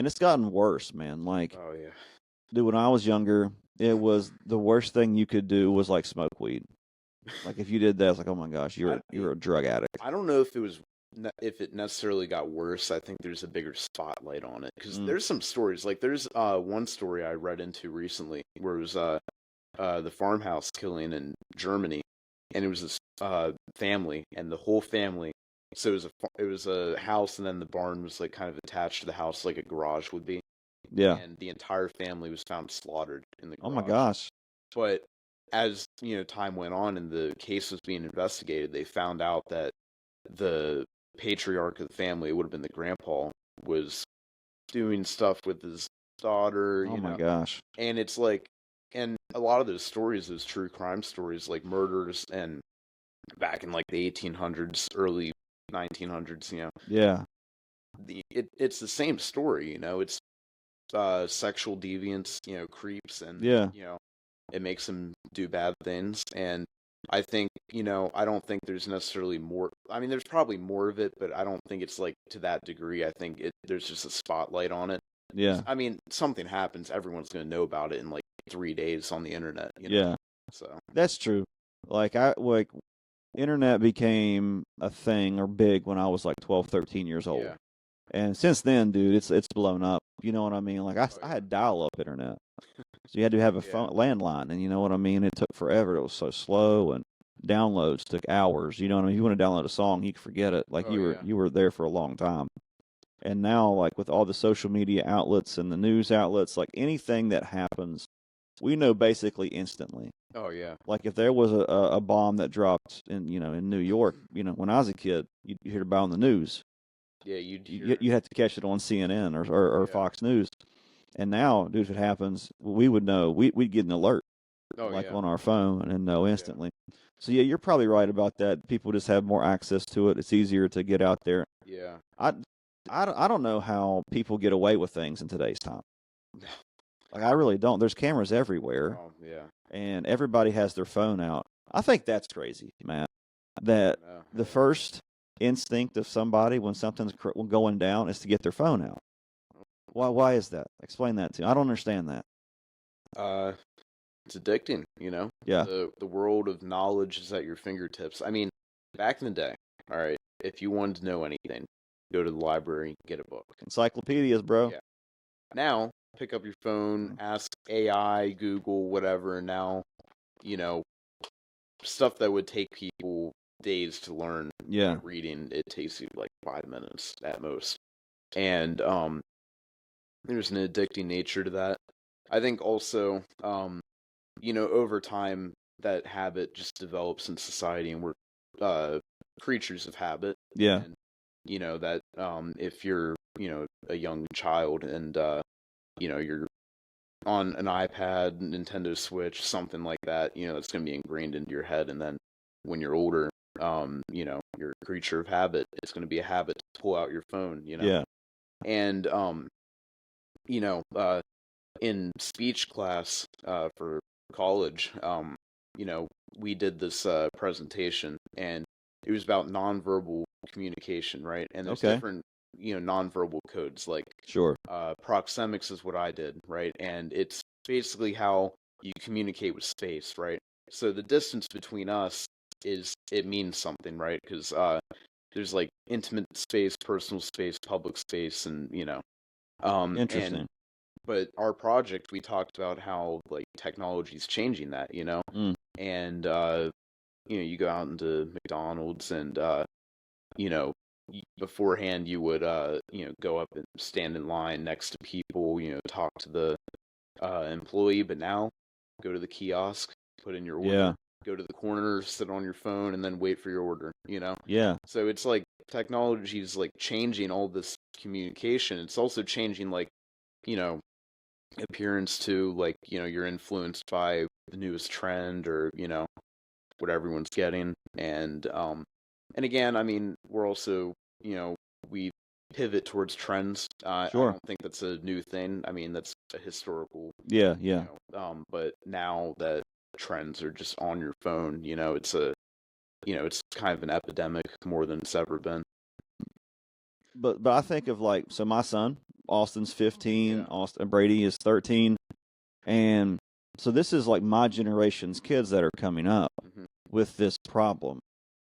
And it's gotten worse, man. Like, Oh yeah. dude, when I was younger, it was the worst thing you could do was like smoke weed. Like if you did that, it's like, oh my gosh, I you're a drug addict. I don't know if if it necessarily got worse. I think there's a bigger spotlight on it because Mm. there's some stories. Like there's one story I read into recently where it was the farmhouse killing in Germany, and it was this family and the whole family. So it was a house, and then the barn was like kind of attached to the house, like a garage would be, Yeah. and the entire family was found slaughtered in the Oh my garage. gosh. But as time went on and the case was being investigated, they found out that the patriarch of the family, it would have been the grandpa, was doing stuff with his daughter, Oh my gosh. and it's like, and a lot of those stories, those true crime stories, like murders, and back in like the 1800s, early 1900s, Yeah. it's the same story, it's sexual deviance, creeps, and Yeah. it makes them do bad things. And I think, I don't think there's necessarily more. I mean, there's probably more of it, but I don't think it's like to that degree. I think there's just a spotlight on it. Yeah. I mean, something happens, everyone's going to know about it in like 3 days on the internet, Yeah. So, That's true. Like internet became a thing or big when I was like 12, 13 years old. yeah. And since then, dude, it's blown up. You know what I mean? Like I Oh, had dial up internet. So you had to have a yeah. phone landline, and you know what I mean? It took forever. It was so slow, and downloads took hours. You know what I mean? If you want to download a song, you could forget it. Like Oh, yeah. you were there for a long time. And now, like with all the social media outlets and the news outlets, like anything that happens, we know basically instantly. Oh, yeah. Like if there was a bomb that dropped in New York, when I was a kid, you hear about it on the news. Yeah, you'd hear. You had to catch it on CNN or Yeah. Fox News. And now, dude, if it happens, we would know. We'd get an alert Oh, like yeah. on our phone and know Yeah. instantly. So yeah, you're probably right about that. People just have more access to it. It's easier to get out there. Yeah. I, I don't know how people get away with things in today's time. Like I really don't. There's cameras everywhere, Oh, yeah. and everybody has their phone out. I think that's crazy, Matt. That Yeah. the first instinct of somebody when something's going down is to get their phone out. Why is that? Explain that to me. I don't understand that. Uh, it's addicting, Yeah. The world of knowledge is at your fingertips. I mean, back in the day, all right, if you wanted to know anything, go to the library, get a book. Encyclopedias, bro. Yeah. Now, pick up your phone, ask AI, Google, whatever, and now, you know, stuff that would take people days to learn, Yeah. reading, it takes you like 5 minutes at most. And there's an addicting nature to that. I think also, over time, that habit just develops in society, and we're creatures of habit. Yeah. And, that if you're, a young child and, you're on an iPad, Nintendo Switch, something like that, that's going to be ingrained into your head. And then when you're older, you're a creature of habit. It's going to be a habit to pull out your phone, Yeah. And, in speech class for college, we did this presentation, and it was about nonverbal communication, right? And there's Okay. different, nonverbal codes. Like Sure. proxemics is what I did, right? And it's basically how you communicate with space, right? So the distance between us it means something, right? Because there's like intimate space, personal space, public space, and Interesting. but our project, we talked about how like technology is changing that, Mm. and you go out into McDonald's, and beforehand you would go up and stand in line next to people, talk to the employee, but now go to the kiosk, put in your order, Yeah. go to the corner, sit on your phone, and then wait for your order. Yeah. So it's like technology is like changing all this communication. It's also changing like you know appearance to, like, you're influenced by the newest trend, or what everyone's getting. And again, I mean, we're also, we pivot towards trends. I Sure. don't think that's a new thing. I mean, that's a historical, Yeah. Yeah. but now that trends are just on your phone, it's kind of an epidemic more than it's ever been. but I think of like, so my son Austin's 15, Yeah. Austin Brady is 13, and so this is like my generation's kids that are coming up Mhm. with this problem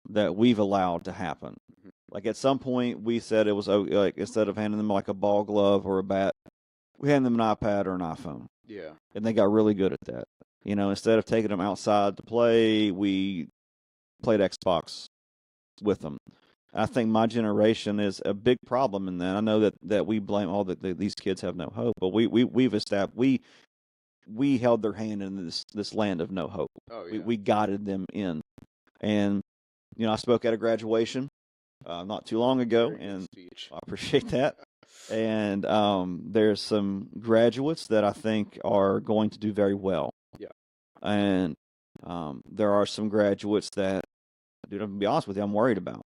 that we've allowed to happen. Mhm. Like at some point we said it was like, instead of handing them like a ball glove or a bat, we handed them an iPad or an iPhone, Yeah. and they got really good at that. You know, instead of taking them outside to play, we played Xbox with them. I think my generation is a big problem in that. I know that we blame all that these kids have no hope, but we've established we held their hand in this land of no hope. Oh yeah. We guided them in, and you know, I spoke at a graduation not too long ago, Very good and speech. I appreciate that. And there's some graduates that I think are going to do very well. Yeah. And there are some graduates that, dude, I'm gonna be honest with you, I'm worried about.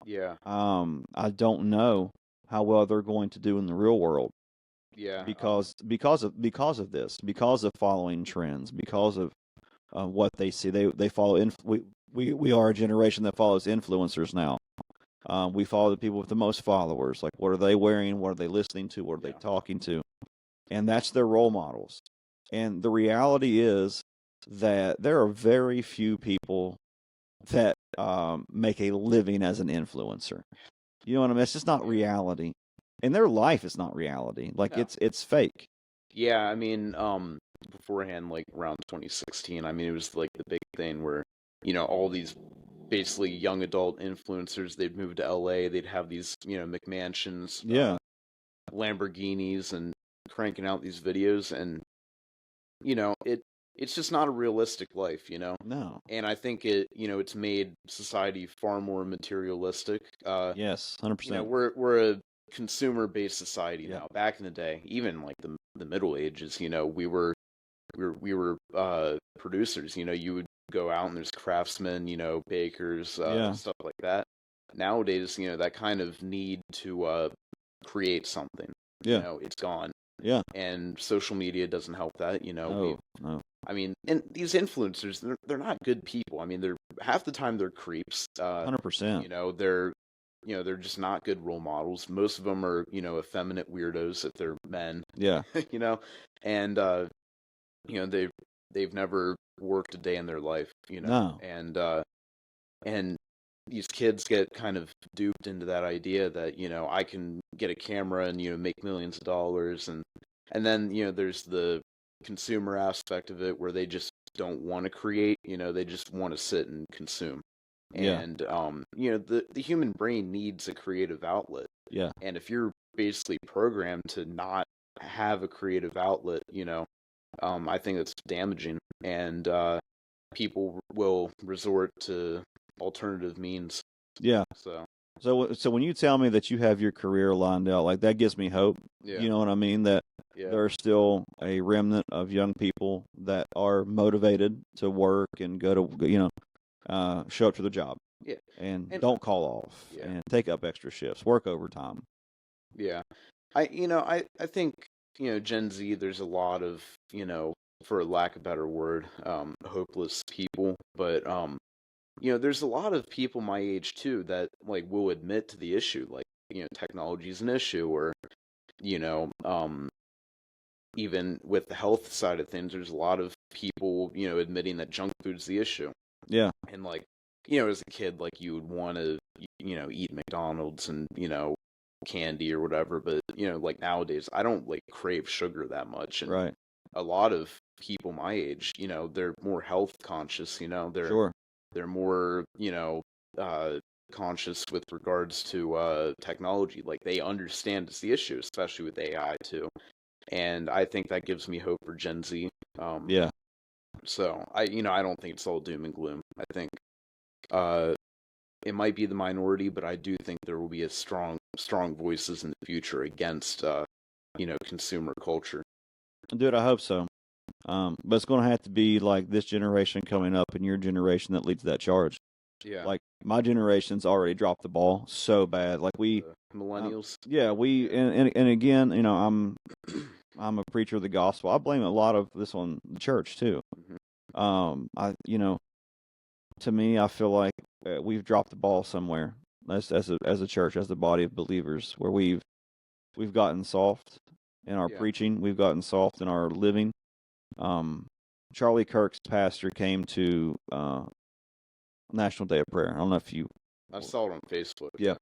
Yeah. I don't know how well they're going to do in the real world Yeah. because of this, because of following trends, because of what they see. They follow. We are a generation that follows influencers now. We follow the people with the most followers. Like, what are they wearing? What are they listening to? What are they talking to? And that's their role models. And the reality is that there are very few people that make a living as an influencer. You know what I mean? It's just not reality. And their life is not reality. Like, No. it's fake. Yeah, I mean, beforehand, like around 2016, I mean, it was like the big thing where, you know, all these basically young adult influencers, they'd move to LA, they'd have these, you know, McMansions, Yeah. Lamborghinis, and cranking out these videos, and you know, it's just not a realistic life, you know. No. And I think you know, it's made society far more materialistic. Yes, You know, 100%. we're a consumer-based society Yeah. now. Back in the day, even like the Middle Ages, you know, we were producers. You know, you would go out and there's craftsmen, you know, bakers, Yeah. stuff like that. Nowadays, you know, that kind of need to create something, you Yeah. know, it's gone. Yeah. And social media doesn't help that, you know. No. No. I mean, and these influencers, they're not good people. I mean, they're half the time they're creeps. 100%. You know, they're just not good role models. Most of them are, you know, effeminate weirdos if they're men. Yeah. You know, and you know, they've never worked a day in their life, you know. No. And these kids get kind of duped into that idea that, you know, I can get a camera and, you know, make millions of dollars, and then, you know, there's the consumer aspect of it where they just don't want to create, you know, they just want to sit and consume. Yeah. And you know, the human brain needs a creative outlet. Yeah. And if you're basically programmed to not have a creative outlet, you know, I think that's damaging, and people will resort to alternative means. Yeah. So So when you tell me that you have your career lined out, like, that gives me hope. yeah, You know what I mean? That yeah, there are still a remnant of young people that are motivated to work and go to, you know, show up to the job. yeah, And and don't call off yeah, and take up extra shifts, work overtime. yeah. I think, you know, Gen Z, there's a lot of, you know, for lack of a better word, hopeless people, but you know, there's a lot of people my age too that like will admit to the issue, like, you know, technology is an issue, or you know, even with the health side of things, there's a lot of people, you know, admitting that junk food's the issue. Yeah. And like, you know, as a kid, like you would want to, you know, eat McDonald's and, you know, candy or whatever, but you know, like nowadays, I don't like crave sugar that much, and Right. a lot of people my age, you know, they're more health conscious, you know, Sure. they're more, you know, conscious with regards to technology. Like they understand it's the issue, especially with AI too. And I think that gives me hope for Gen Z. Yeah. So you know, I don't think it's all doom and gloom. I think it might be the minority, but I do think there will be a strong voices in the future against you know, consumer culture. Dude, I hope so. But it's going to have to be like this generation coming up and your generation that leads that charge. Yeah. Like, my generation's already dropped the ball so bad. Like, millennials. yeah, and again, you know, I'm a preacher of the gospel. I blame a lot of this on the church too. Mm-hmm. You know, to me, I feel like we've dropped the ball somewhere. as a church, as the body of believers, where we've gotten soft in our Yeah. preaching, we've gotten soft in our living. Charlie Kirk's pastor came to National Day of Prayer. I don't know if you. I saw it on Facebook. Yeah.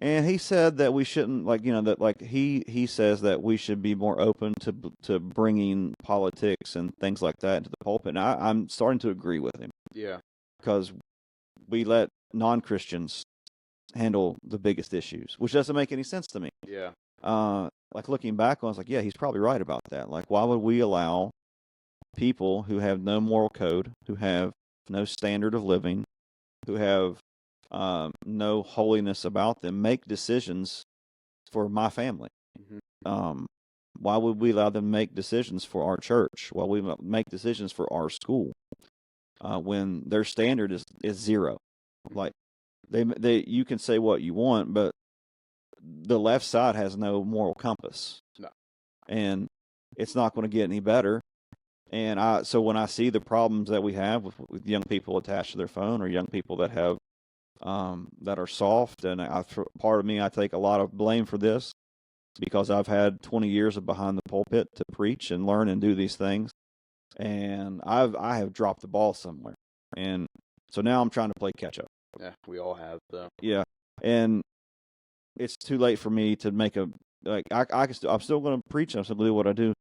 And he said that we shouldn't, he says that we should be more open to bringing politics and things like that into the pulpit. And I'm starting to agree with him, Yeah. because we let non-Christians handle the biggest issues, which doesn't make any sense to me. Yeah. Like, looking back on it, I was like, yeah, he's probably right about that. Like, why would we allow people who have no moral code, who have no standard of living, who have no holiness about them, make decisions for my family? Mm-hmm. Why would we allow them to make decisions for our church? Why we make decisions for our school when their standard is zero? Like, they you can say what you want, but the left side has no moral compass. No. And it's not going to get any better. And so when I see the problems that we have with young people attached to their phone, or young people that have that are soft, and part of me, I take a lot of blame for this, because I've had 20 years of behind the pulpit to preach and learn and do these things, and I have dropped the ball somewhere, and so now I'm trying to play catch up. Yeah, we all have, though. Yeah, and it's too late for me to make I'm still going to preach. I'm still going to do what I do.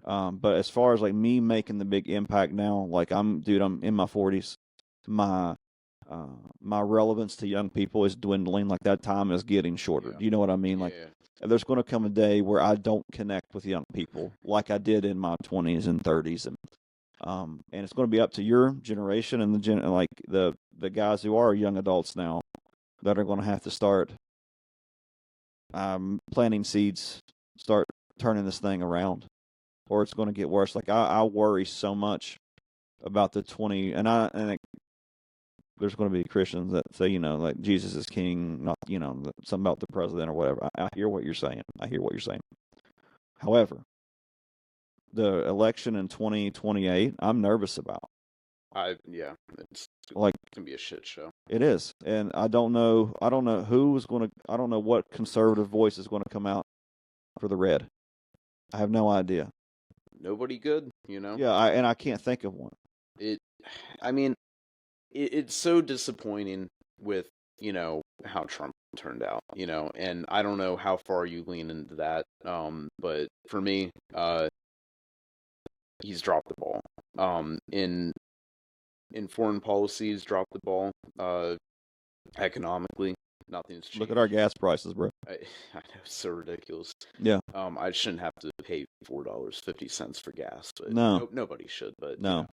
But as far as like me making the big impact now, like I'm in my 40s. My relevance to young people is dwindling. Like, that time is getting shorter. Yeah. Do you know what I mean? Like, there's going to come a day where I don't connect with young people like I did in my 20s and 30s, and it's going to be up to your generation and the guys who are young adults now that are going to have to start planting seeds, start turning this thing around, or it's going to get worse. Like, I worry so much about the 20, and there's going to be Christians that say, like, Jesus is king, not, something about the president or whatever. I hear what you're saying. However, the election in 2028, I'm nervous about. It's Like, gonna be a shit show. It is, and I don't know I don't know what conservative voice is going to come out for the red. I have no idea. Nobody good, Yeah, I can't think of one. It's so disappointing with, how Trump turned out, and I don't know how far you lean into that, but for me, he's dropped the ball. In foreign policy, he's dropped the ball. Economically, nothing's changed. Look at our gas prices, bro. I know, it's so ridiculous. Yeah. I shouldn't have to pay $4.50 for gas, but No. Nobody should, but No.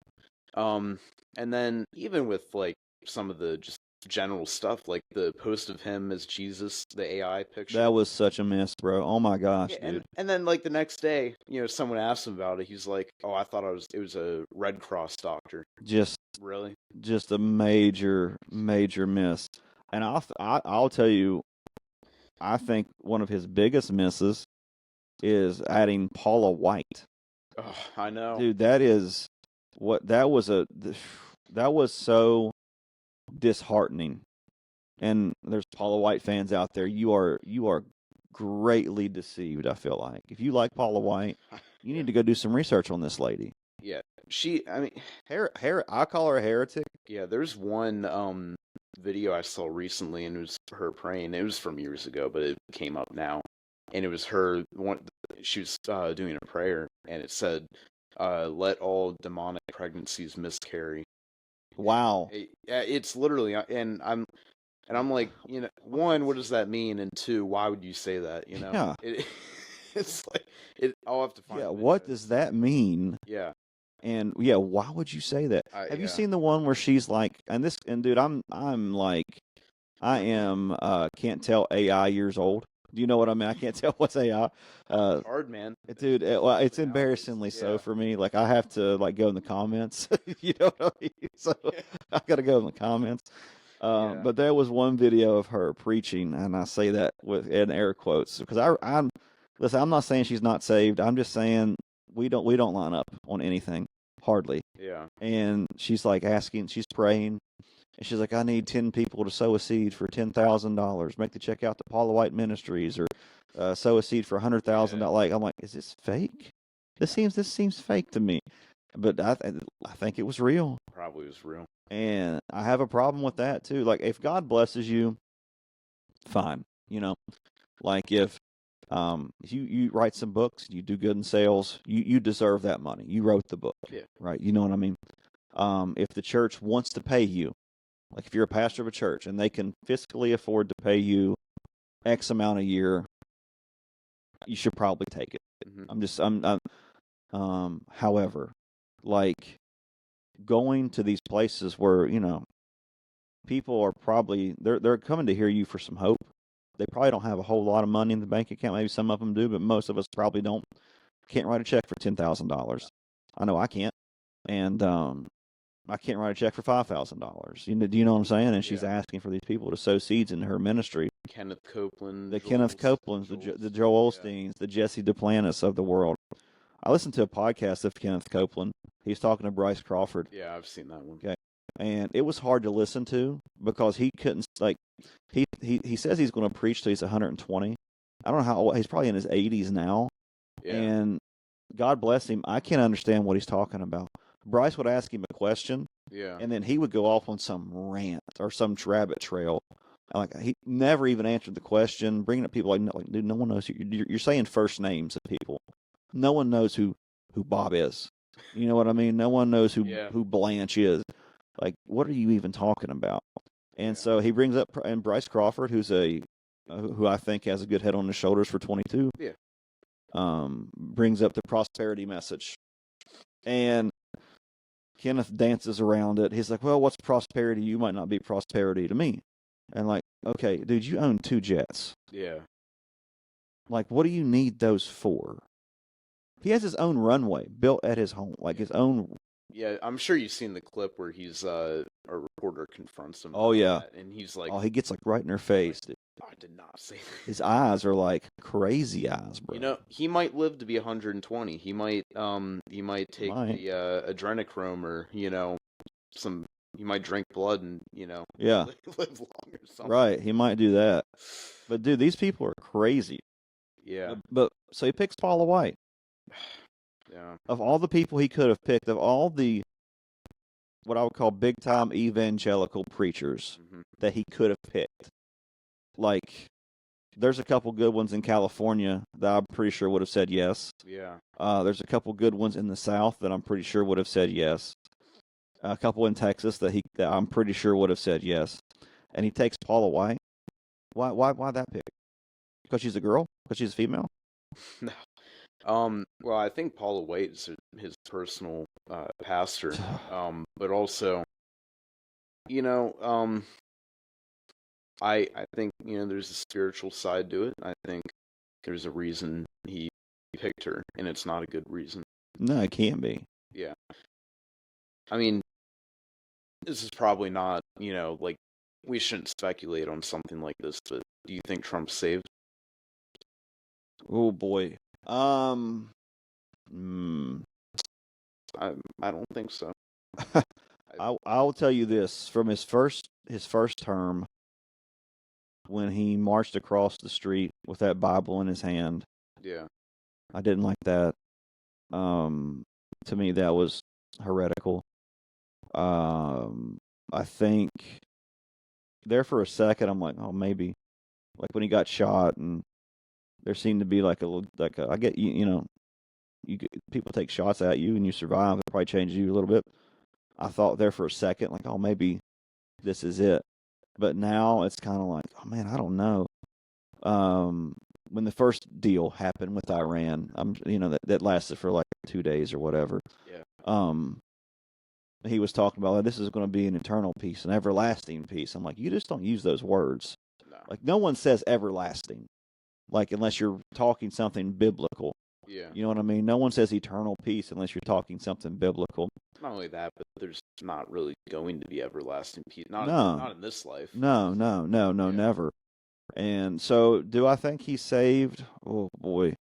And then even with like some of the just general stuff, like the post of him as Jesus, the AI picture. That was such a miss, bro. Oh my gosh, dude. And then like the next day, someone asked him about it. He's like, "Oh, I thought it was a Red Cross doctor." Really? Just a major miss. And I'll tell you, I think one of his biggest misses is adding Paula White. Oh, I know. Dude, that was so disheartening. And there's Paula White fans out there. You are greatly deceived, I feel like. If you like Paula White, you need to go do some research on this lady. Yeah. I call her a heretic. Yeah, there's one video I saw recently, and it was her praying. It was from years ago, but it came up now. And it was her, she was doing a prayer, and it said, "Let all demonic pregnancies miscarry." Wow. It's literally, and I'm like, one, what does that mean? And two, why would you say that? Yeah. It's like, I'll have to find. Yeah. What does that mean? Yeah. And yeah, why would you say that? Have you seen the one where she's like, and dude, I'm like, I am can't tell AI years old. Do you know what I mean? I can't tell what's AI. It's hard, man. Dude, it's embarrassingly so for me. Like, I have to go in the comments. You know what I mean? So I got to go in the comments. But there was one video of her preaching, and I say that in air quotes because listen. I'm not saying she's not saved. I'm just saying we don't line up on anything hardly. Yeah. And she's like she's praying, And she's like, I need 10 people to sow a seed for $10,000. Make the check out to Paula White Ministries, or sow a seed for $100,000. Yeah. Like, I'm like, is this fake? This seems fake to me. But I think it was real. Probably was real. And I have a problem with that too. Like, if God blesses you, fine. Like if you write some books, you do good in sales, you deserve that money. You wrote the book, Yeah. right? You know what I mean? If the church wants to pay you, like if you're a pastor of a church and they can fiscally afford to pay you X amount a year, you should probably take it. However, like going to these places where, people are probably, they're coming to hear you for some hope. They probably don't have a whole lot of money in the bank account. Maybe some of them do, but most of us probably don't. Can't write a check for $10,000. I know I can't. And I can't write a check for $5,000. Do you know what I'm saying? And she's asking for these people to sow seeds into her ministry. Kenneth Copeland. The Kenneth Copelands, the Joel Osteens, the Jesse Duplantis of the world. I listened to a podcast of Kenneth Copeland. He's talking to Bryce Crawford. Yeah, I've seen that one. Okay. And it was hard to listen to because he couldn't, like, he says he's going to preach till he's 120. I don't know how old, he's probably in his 80s now. Yeah. And God bless him, I can't understand what he's talking about. Bryce would ask him a question, and then he would go off on some rant or some rabbit trail. Like, he never even answered the question, bringing up people like dude, no one knows who you're saying first names of people. No one knows who Bob is. You know what I mean? No one knows who Blanche is. Like, what are you even talking about? And so he brings up and Bryce Crawford, who I think has a good head on his shoulders for 22. Yeah. Brings up the prosperity message, and Kenneth dances around it. He's like, well, what's prosperity? You might not be prosperity to me. And like, okay, dude, you own 2 jets. Yeah. Like, what do you need those for? He has his own runway built at his home, like his own. Yeah, I'm sure you've seen the clip where he's a reporter confronts him. Oh, yeah. And he's like, he gets like right in her face. Dude. I did not say that. His eyes are like crazy eyes, bro. He might live to be 120. He might take the adrenochrome, or he might drink blood and live long or something. Right, he might do that. But dude, these people are crazy. Yeah. But so he picks Paula White. Yeah. Of all the people he could have picked, of all the what I would call big time evangelical preachers that he could have picked, like, there's a couple good ones in California that I'm pretty sure would have said yes. Yeah. There's a couple good ones in the South that I'm pretty sure would have said yes. A couple in Texas that I'm pretty sure would have said yes. And he takes Paula White. Why that pick? Because she's a girl? Because she's a female? No. Well, I think Paula White is his personal pastor. But also, I think, there's a spiritual side to it. I think there's a reason he picked her, and it's not a good reason. No, it can't be. Yeah. I mean, this is probably not, like, we shouldn't speculate on something like this, but do you think Trump's saved? Oh, boy. I don't think so. I'll tell you this, from his first term, when he marched across the street with that Bible in his hand. Yeah. I didn't like that. To me, that was heretical. I think there for a second, I'm like, oh, maybe, like when he got shot, and there seemed to be I get people take shots at you and you survive. It probably changes you a little bit. I thought there for a second, like, oh, maybe this is it. But now it's kind of like, oh man, I don't know. When the first deal happened with Iran, that lasted for like 2 days or whatever. Yeah. He was talking about, this is going to be an eternal peace, an everlasting peace. I'm like, you just don't use those words. No. Like, no one says everlasting, like, unless you're talking something biblical. Yeah. You know what I mean? No one says eternal peace unless you're talking something biblical. Not only that, but there's not really going to be everlasting peace. Not in this life. No, never. And so, do I think he's saved? Oh, boy.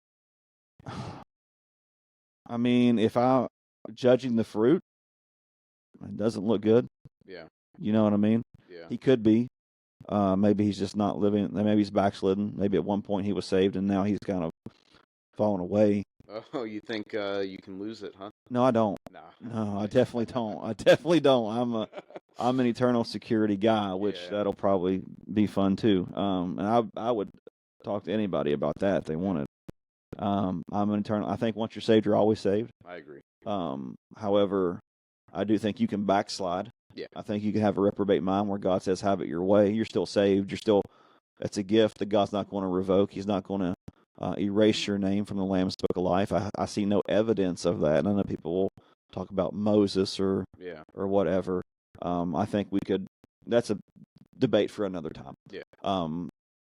I mean, if I'm judging the fruit, it doesn't look good. Yeah. You know what I mean? Yeah. He could be. Maybe he's just not living. Maybe he's backslidden. Maybe at one point he was saved and now he's kind of fallen away. Oh, you think you can lose it, huh? No, I don't. Nah. No, I definitely don't. I definitely don't. I'm an eternal security guy, which Yeah. that'll probably be fun too. And I would talk to anybody about that if they wanted. I'm an eternal. I think once you're saved, you're always saved. I agree. However, I do think you can backslide. Yeah. I think you can have a reprobate mind where God says, "Have it your way." You're still saved. That's a gift that God's not going to revoke. He's not going to erase your name from the Lamb's Book of Life. I see no evidence of that. And I know people will talk about Moses or whatever. I think we could. That's a debate for another time. Yeah.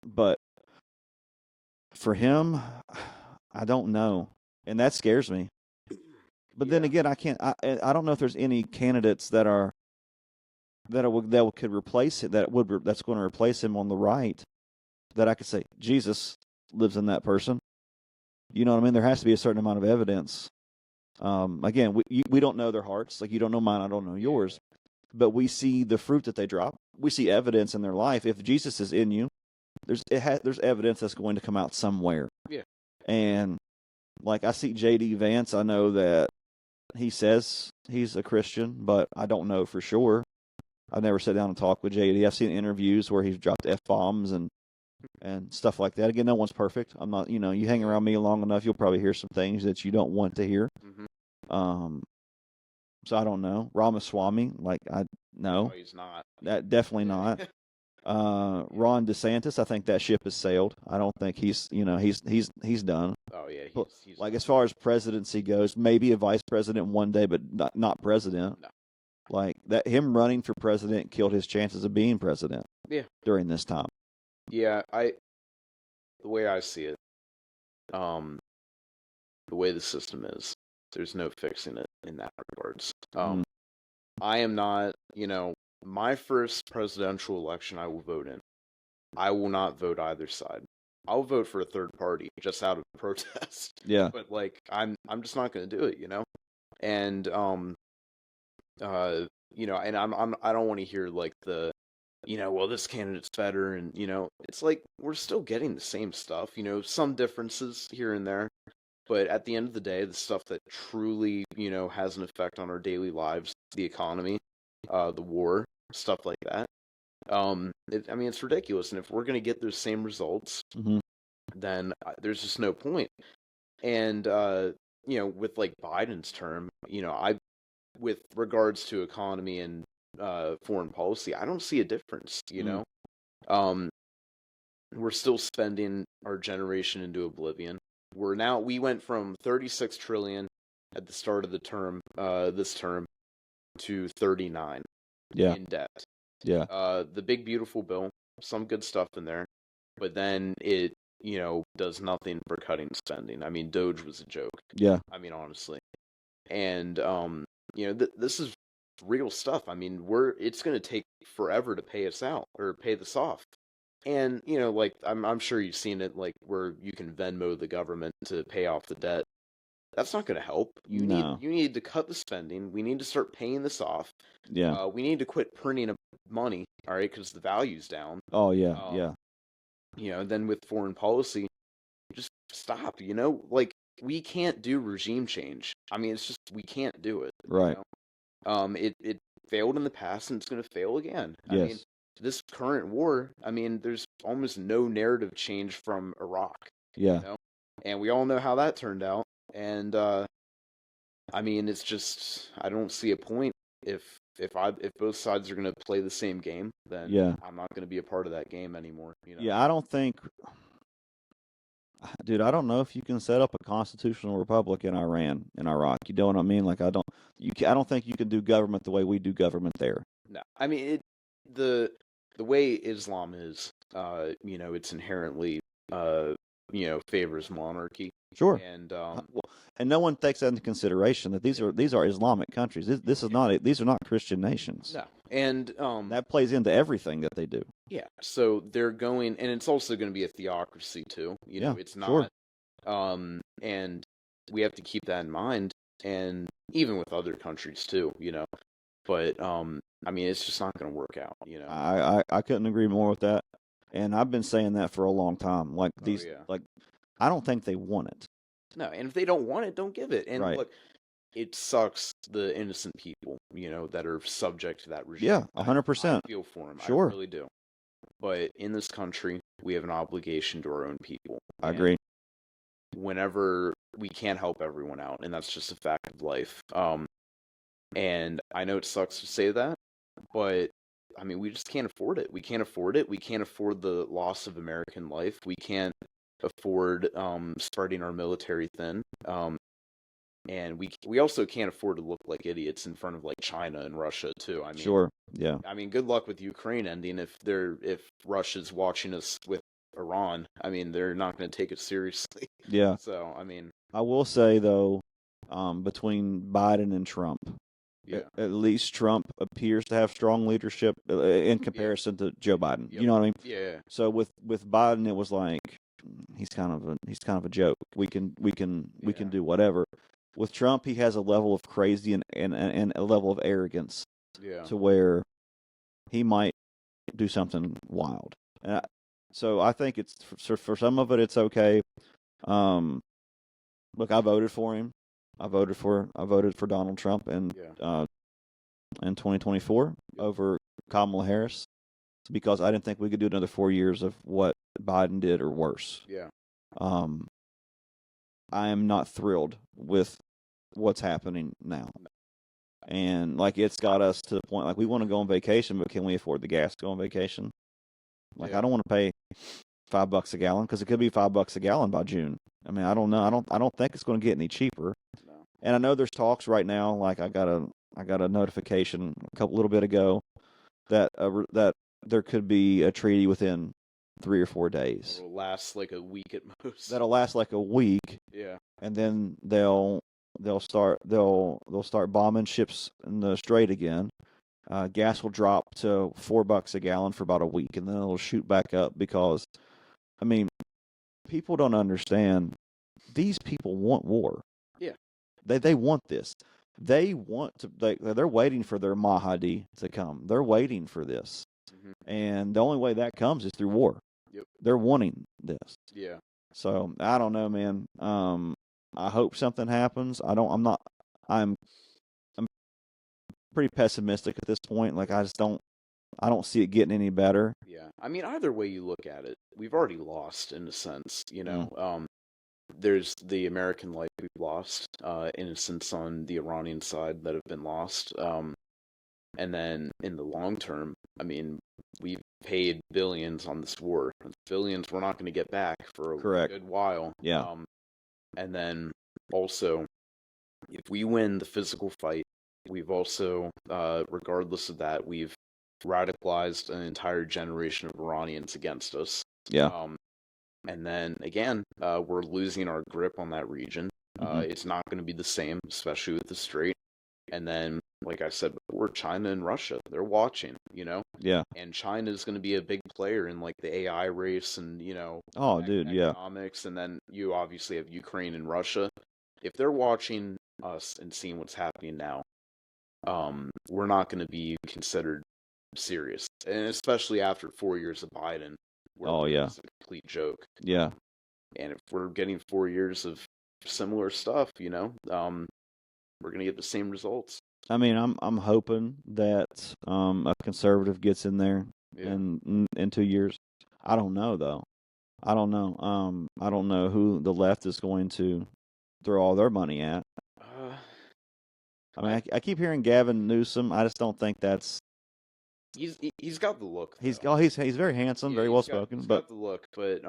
But for him, I don't know, and that scares me. But then again, I can't. I don't know if there's any candidates that could replace it. That's going to replace him on the right. That I could say Jesus lives in that person. You know what I mean? There has to be a certain amount of evidence. Again, we don't know their hearts. Like you don't know mine, I don't know yours. But we see the fruit that they drop. We see evidence in their life. If Jesus is in you, there's evidence that's going to come out somewhere. Yeah. And like I see J.D. Vance, I know that he says he's a Christian, but I don't know for sure. I've never sat down and talked with J.D. I've seen interviews where he's dropped F-bombs and stuff like that. Again, no one's perfect. I'm not, you hang around me long enough, you'll probably hear some things that you don't want to hear. Mm-hmm. So I don't know. Ramaswamy, no. No, he's not. That definitely not. Ron DeSantis, I think that ship has sailed. I don't think he's done. Oh yeah, he's like as far as presidency goes, maybe a vice president one day, but not president. No. Like that, him running for president killed his chances of being president. Yeah. During this time. Yeah, the way I see it, the way the system is, there's no fixing it in that regards. I am not, my first presidential election I will vote in. I will not vote either side. I'll vote for a third party just out of protest. Yeah. But I'm just not going to do it, And and I don't want to hear well, this candidate's better, and it's like we're still getting the same stuff. Some differences here and there, but at the end of the day, the stuff that truly has an effect on our daily lives, the economy, the war, stuff like that. It's ridiculous, and if we're going to get those same results, then there's just no point. And with Biden's term, with regards to economy and foreign policy, I don't see a difference. We're still spending our generation into oblivion. We went from 36 trillion at the start of the term, this term, to 39 in debt. Yeah. The big beautiful bill, some good stuff in there, but then it does nothing for cutting spending. I mean, Doge was a joke. Yeah. I mean, honestly, and this is real stuff. I mean, it's going to take forever to pay us out or pay this off. And I'm sure you've seen it, where you can Venmo the government to pay off the debt. That's not going to help. You need to cut the spending. We need to start paying this off. Yeah. We need to quit printing money, all right, because the value's down. Oh yeah, yeah. Then with foreign policy, just stop. We can't do regime change. I mean, it's just we can't do it. Right. It failed in the past, and it's going to fail again. Yes. I mean, this current war, there's almost no narrative change from Iraq. Yeah. And we all know how that turned out. And it's just I don't see a point if both sides are going to play the same game, then I'm not going to be a part of that game anymore. Yeah, I don't think. Dude, I don't know if you can set up a constitutional republic in Iraq. You know what I mean? I don't think you can do government the way we do government there. No, I mean the way Islam is, it's inherently, favors monarchy. Sure. And and no one takes that into consideration that these are Islamic countries. These are not Christian nations. No, and that plays into everything that they do. Yeah, so they're going, and it's also going to be a theocracy too. It's not. Sure. And we have to keep that in mind, and even with other countries too. But I mean, it's just not going to work out, I couldn't agree more with that. And I've been saying that for a long time. Like Oh, these, yeah. like I don't think they want it. No, and if they don't want it, don't give it. And Right. look, it sucks the innocent people, that are subject to that regime. Yeah, I 100%. feel for them. Sure. I really do. But in this country, we have an obligation to our own people. I And agree. whenever we can't help everyone out, and that's just a fact of life. And I know it sucks to say that, but I mean, we just can't afford it. We can't afford it. We can't afford the loss of American life. We can't afford spreading our military thin. And we also can't afford to look like idiots in front of like China and Russia too. I mean, Sure. Yeah. I mean, good luck with Ukraine ending if Russia's watching us with Iran. I mean, they're not going to take it seriously. Yeah. So, I mean, I will say though, between Biden and Trump, yeah, at least Trump appears to have strong leadership in comparison to Joe Biden. Yep. You know what I mean? Yeah. So with Biden, it was like he's kind of a joke. We can Yeah. do whatever. With Trump, he has a level of crazy and a level of arrogance Yeah. to where he might do something wild. So I think it's for some of it, it's okay. Look, I voted for him. I voted for Donald Trump in Yeah. in 2024 over Kamala Harris because I didn't think we could do another 4 years of what Biden did or worse. Yeah. I am not thrilled with what's happening now. And like it's got us to the point like we want to go on vacation, but can we afford the gas to go on vacation? Like Yeah. I don't want to pay $5 a gallon because it could be $5 a gallon by June. I mean, I don't know. I don't think it's going to get any cheaper. No. And I know there's talks right now. Like I got a notification a little bit ago that that there could be a treaty within 3 or 4 days. It'll last like a week at most. That'll last like a week. Yeah. And then they'll start bombing ships in the Strait again. Gas will drop to $4 a gallon for about a week, and then it'll shoot back up because, I mean, people don't understand. These people want war. Yeah. They want this. They want to. They're waiting for their Mahdi to come. They're waiting for this, and the only way that comes is through war. Yep. They're wanting this. Yeah. So I don't know, man. I hope something happens. I'm pretty pessimistic at this point. Like I don't see it getting any better. Yeah. I mean, either way you look at it, we've already lost in a sense, There's the American life we've lost, innocents on the Iranian side that have been lost. And then in the long term, I mean, we've paid billions on this war. Billions we're not going to get back for a good while. Yeah. And then also, if we win the physical fight, we've also, regardless of that, we've radicalized an entire generation of Iranians against us. Yeah. And then again, we're losing our grip on that region. It's not going to be the same, especially with the Strait. And then, like I said before, China and Russia, they're watching, Yeah. And China is going to be a big player in like the AI race and, Oh, dude, yeah. economics. And then you obviously have Ukraine and Russia. If they're watching us and seeing what's happening now, we're not going to be considered serious. And especially after 4 years of Biden. It's a complete joke. Yeah. And if we're getting 4 years of similar stuff, we're gonna get the same results. I mean, I'm hoping that a conservative gets in there in 2 years. I don't know though. I don't know. I don't know who the left is going to throw all their money at. I mean, I keep hearing Gavin Newsom. I just don't think that's. He's got the look. He's very handsome, very well spoken. He's got the look, but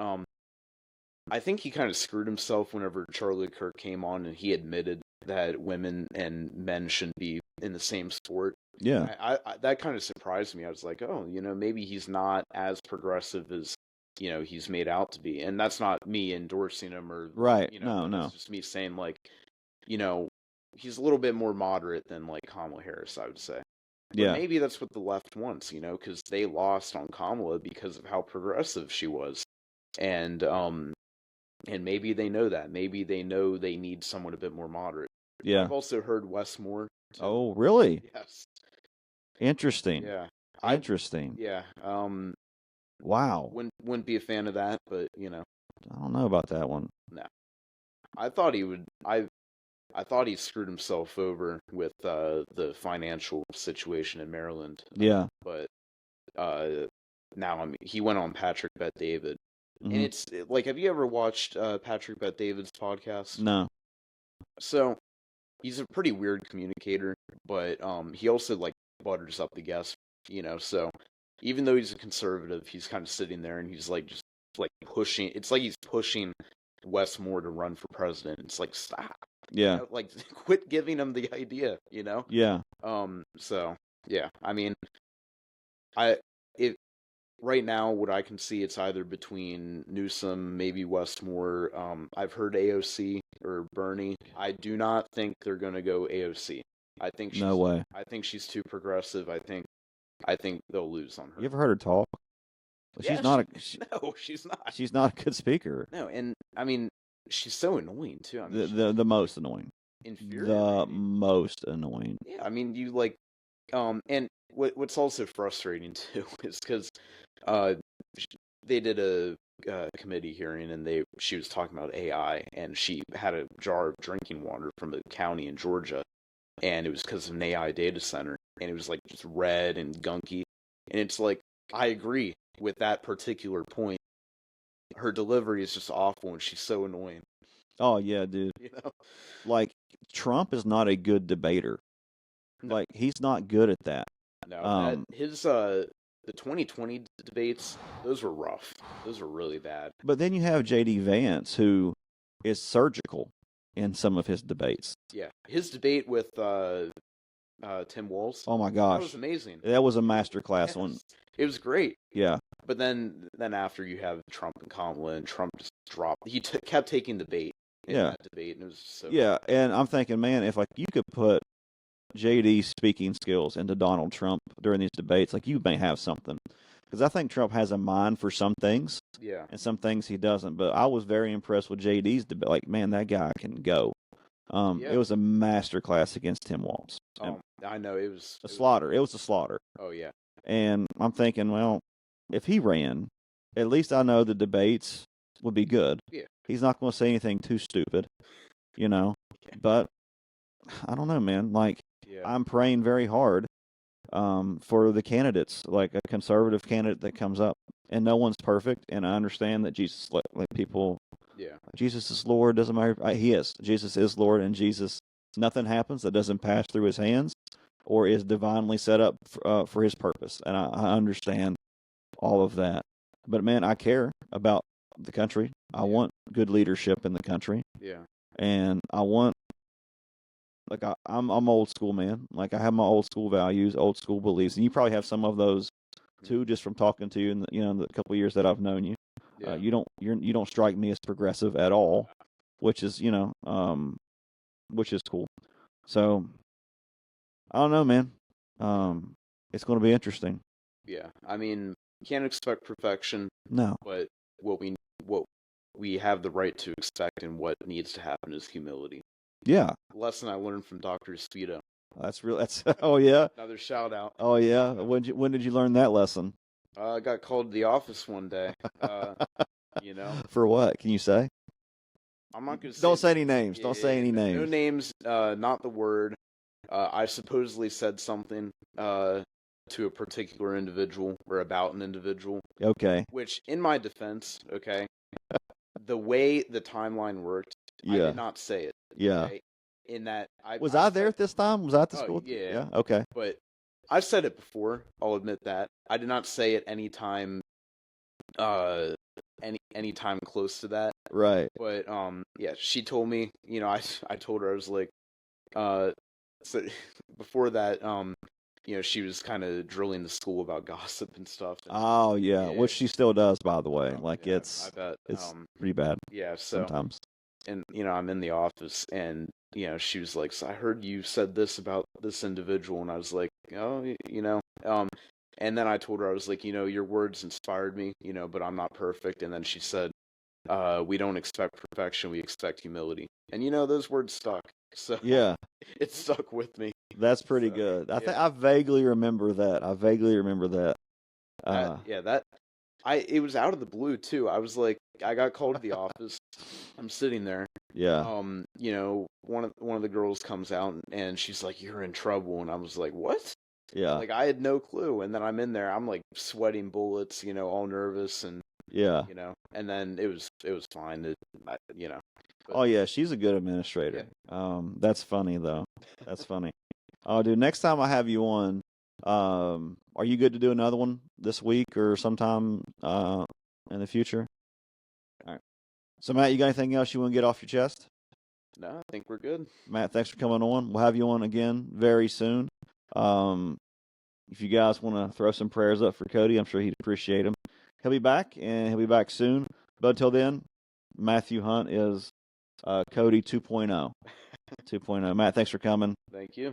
I think he kind of screwed himself whenever Charlie Kirk came on and he admitted that women and men shouldn't be in the same sport. Yeah, I that kind of surprised me. I was like, oh, maybe he's not as progressive as he's made out to be, and that's not me endorsing him or right. No. It's just me saying like, he's a little bit more moderate than like Kamala Harris, I would say. But yeah, maybe that's what the left wants, because they lost on Kamala because of how progressive she was, and maybe they know that. Maybe they know they need someone a bit more moderate. yeah. I've also heard Wes Moore. Oh, really? Yes. Interesting. Yeah. Interesting. Yeah. Wow. Wouldn't be a fan of that, but I don't know about that one. no. I thought he would. I thought he screwed himself over with the financial situation in Maryland. Yeah. But now he went on Patrick Bet David, and Mhm. it's like, have you ever watched Patrick Bet David's podcast? No. So he's a pretty weird communicator, but he also like butters up the guests, So even though he's a conservative, he's kind of sitting there and he's like just like pushing. It's like he's pushing Wes Moore to run for president. It's like, stop. Yeah. Like quit giving him the idea. Yeah. So yeah, I mean, I it right now what I can see, it's either between Newsom, maybe Westmore. I've heard AOC or Bernie. I do not think they're gonna go AOC. I think No way. I think she's too progressive. I think they'll lose on her. You ever heard her talk? Yeah, She's not no, she's not. she's not a good speaker. No, and I mean, she's so annoying too. I mean, The most annoying. The infuriating. most annoying. Yeah, I mean, you like, and what's also frustrating too is because, they did a committee hearing and she was talking about AI and she had a jar of drinking water from a county in Georgia, and it was because of an AI data center, and it was like just red and gunky, and it's like, I agree with that particular point. Her delivery is just awful, and she's so annoying. Oh yeah, dude. Like, Trump is not a good debater. No. Like, he's not good at that. No, his the 2020 debates, those were rough. Those were really bad. But then you have J.D. Vance, who is surgical in some of his debates. Yeah, his debate with Tim Walz. Oh my That gosh, was amazing. that was a masterclass one. Yes. It was great. Yeah, But then after you have Trump and Kamala, and Trump just dropped. He kept taking the bait in Yeah. that debate, and it was so. yeah, and I'm thinking, man, if like you could put J.D.'s speaking skills into Donald Trump during these debates, like, you may have something. Because I think Trump has a mind for some things, Yeah. and some things he doesn't. But I was very impressed with J.D.'s debate. Like, man, that guy can go. Yeah. It was a masterclass against Tim Walz. I know it was A slaughter. It was a slaughter. Oh yeah. And I'm thinking, well, if he ran, at least I know the debates would be good. Yeah. He's not going to say anything too stupid, Yeah. But I don't know, man. Like, Yeah. I'm praying very hard for the candidates, like a conservative candidate that comes up. And no one's perfect, and I understand that Jesus, like people, Yeah. Jesus is Lord, doesn't matter. He is. Jesus is Lord, and Jesus, nothing happens that doesn't pass through his hands or is divinely set up for his purpose. And I understand all of that. But, man, I care about the country. I want good leadership in the country. Yeah. And I want, like, I'm old school, man. Like, I have my old school values, old school beliefs, and you probably have some of those too, just from talking to you in the couple of years that I've known you. Yeah. You don't strike me as progressive at all, which is which is cool. So I don't know, man. It's going to be interesting. Yeah. I mean, can't expect perfection, No. but what we have the right to expect and what needs to happen is humility. Yeah. Lesson I learned from Dr. Speedo. That's real. That's oh yeah. Another shout out. Oh yeah. When did you learn that lesson? I got called to the office one day. For what? Can you say? I'm not gonna say. Don't say any names. Don't say any names. No names. Not the word. I supposedly said something to a particular individual or about an individual. Okay. Which, in my defense, okay, the way the timeline worked, I Yeah. did not say it. Yeah. Okay? In that, Was I there at this time? Was I at the Oh, school? yeah. Yeah. Okay. But I've said it before. I'll admit that I did not say it any time, any time close to that. Right. But yeah, she told me. I told her, I was like, so before that, she was kind of drilling the school about gossip and stuff. Oh yeah. Yeah. Which she still does, by the way. Like, yeah, it's I bet. it's pretty bad Yeah. So sometimes. and I'm in the office, and she was like, so I heard you said this about this individual, and I was like, oh, and then I told her, I was like, your words inspired me, but I'm not perfect. And then she said, we don't expect perfection, we expect humility. And those words stuck. So Yeah. it stuck with me. That's pretty So, good. I think yeah. I vaguely remember that. It was out of the blue too. I was like, I got called to the office. I'm sitting there. Yeah, One of the girls comes out and she's like, "You're in trouble," and I was like, "What?" yeah, Like I had no clue. And then I'm in there. I'm like sweating bullets, all nervous, and yeah. and then it was fine. But Oh yeah, she's a good yeah, administrator. That's funny though. That's funny. Oh, dude, next time I have you on, are you good to do another one this week or sometime in the future? All right. So Matt, you got anything else you want to get off your chest? no, I think we're good. Matt, thanks for coming on. We'll have you on again very soon. Um, if you guys want to throw some prayers up for Cody, I'm sure he'd appreciate them. He'll be back, and he'll be back soon. But until then, Matthew Hunt is Cody 2.0. 2.0. Matt, thanks for coming. Thank you.